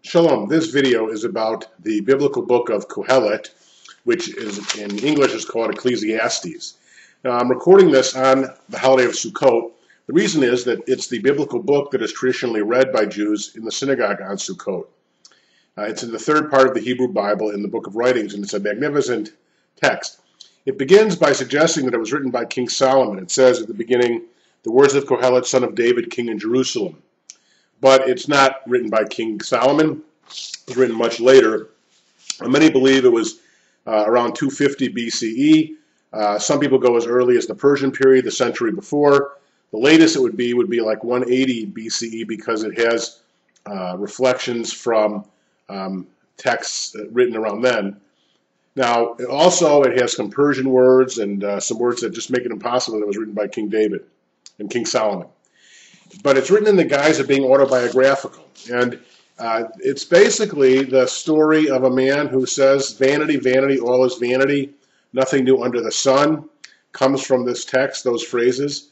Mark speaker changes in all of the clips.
Speaker 1: Shalom. This video is about the biblical book of Koheleth, which is in English is called Ecclesiastes. Now, I'm recording this on the holiday of Sukkot. The reason is that it's the biblical book that is traditionally read by Jews in the synagogue on Sukkot. It's in the third part of the Hebrew Bible in the book of writings, and it's a magnificent text. It begins by suggesting that it was written by King Solomon. It says at the beginning, the words of Koheleth, son of David, king in Jerusalem. But it's not written by King Solomon. It was written much later. Many believe it was around 250 BCE. Some people go as early as the Persian period, the century before. The latest it would be like 180 BCE because it has reflections from texts written around then. Now, it has some Persian words and some words that just make it impossible that it was written by King David and King Solomon. But it's written in the guise of being autobiographical. And it's basically the story of a man who says, vanity, vanity, all is vanity, nothing new under the sun, comes from this text, those phrases.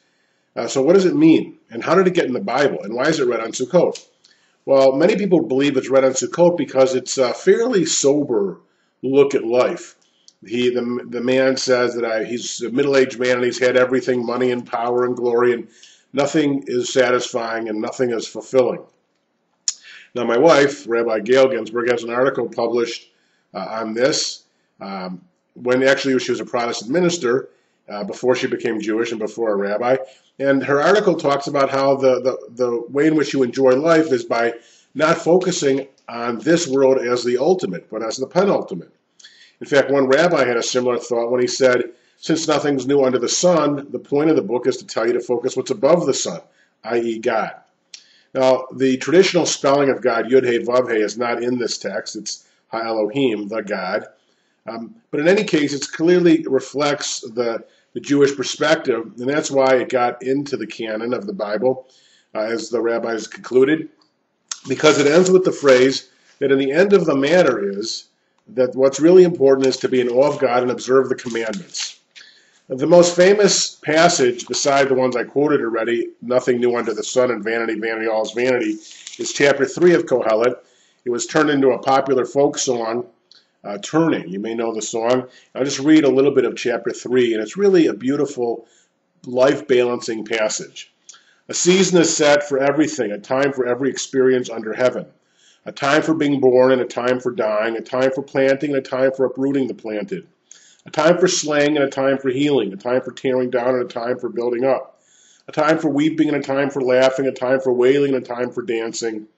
Speaker 1: So what does it mean? And how did it get in the Bible? And why is it read on Sukkot? Well, many people believe it's read on Sukkot because it's a fairly sober look at life. The man says that he's a middle-aged man and he's had everything, money and power and glory, and nothing is satisfying and nothing is fulfilling. Now, my wife, Rabbi Gail Ginsberg, has an article published on this when actually she was a Protestant minister before she became Jewish and before a rabbi. And her article talks about how the way in which you enjoy life is by not focusing on this world as the ultimate, but as the penultimate. In fact, one rabbi had a similar thought when he said, since nothing's new under the sun, the point of the book is to tell you to focus what's above the sun, i.e. God. Now, the traditional spelling of God, Yud-He, Vav-He, is not in this text. It's Ha-Elohim, the God. But in any case, it clearly reflects the Jewish perspective, and that's why it got into the canon of the Bible, as the rabbis concluded, because it ends with the phrase that in the end of the matter is that what's really important is to be in awe of God and observe the commandments. The most famous passage, beside the ones I quoted already, nothing new under the sun and vanity, vanity, all is vanity, is chapter 3 of Koheleth. It was turned into a popular folk song, Turning. You may know the song. I'll just read a little bit of chapter 3, and it's really a beautiful, life-balancing passage. A season is set for everything, a time for every experience under heaven. A time for being born and a time for dying, a time for planting and a time for uprooting the planted. A time for slaying and a time for healing, a time for tearing down and a time for building up. A time for weeping and a time for laughing, a time for wailing and a time for dancing.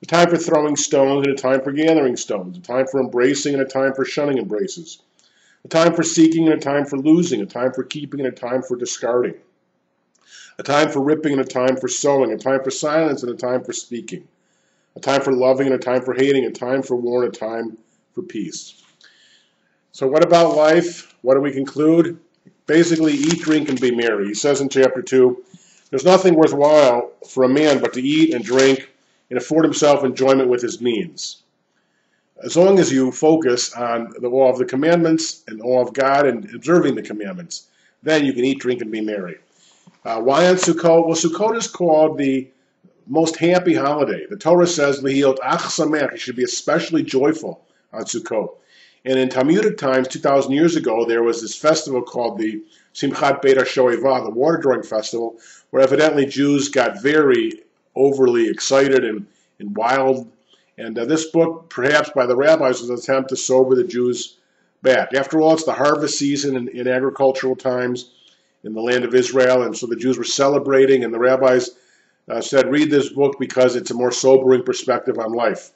Speaker 1: A time for throwing stones and a time for gathering stones. A time for embracing and a time for shunning embraces. A time for seeking and a time for losing. A time for keeping and a time for discarding. A time for ripping and a time for sowing. A time for silence and a time for speaking. A time for loving and a time for hating. A time for war and a time for peace. So what about life? What do we conclude? Basically, eat, drink, and be merry. He says in chapter 2, there's nothing worthwhile for a man but to eat and drink and afford himself enjoyment with his means. As long as you focus on the awe of the commandments and awe of God and observing the commandments, then you can eat, drink, and be merry. Why on Sukkot? Well, Sukkot is called the most happy holiday. The Torah says, L'hiot ach sameach, you should be especially joyful on Sukkot. And in Talmudic times, 2,000 years ago, there was this festival called the Simchat Beit HaShoeva, the water drawing festival, where evidently Jews got very overly excited and wild. And this book, perhaps by the rabbis, was an attempt to sober the Jews back. After all, it's the harvest season in agricultural times in the land of Israel, and so the Jews were celebrating, and the rabbis said, read this book because it's a more sobering perspective on life.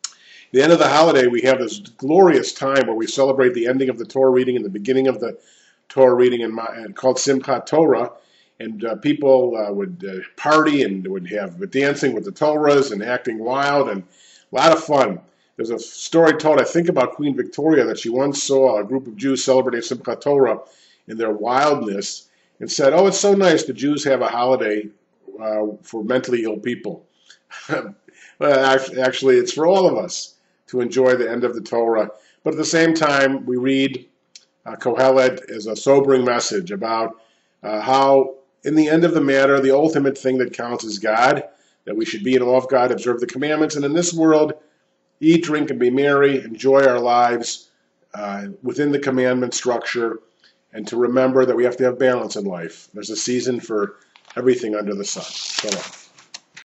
Speaker 1: At the end of the holiday, we have this glorious time where we celebrate the ending of the Torah reading and the beginning of the Torah reading, and called Simchat Torah. And people would party and would have dancing with the Torahs and acting wild and a lot of fun. There's a story told, I think, about Queen Victoria, that she once saw a group of Jews celebrating Simchat Torah in their wildness and said, oh, it's so nice the Jews have a holiday for mentally ill people. Well, actually, it's for all of us to enjoy the end of the Torah. But at the same time, we read Koheleth as a sobering message about how, in the end of the matter, the ultimate thing that counts is God, that we should be in awe of God, observe the commandments, and in this world, eat, drink, and be merry, enjoy our lives within the commandment structure, and to remember that we have to have balance in life. There's a season for everything under the sun. Shalom.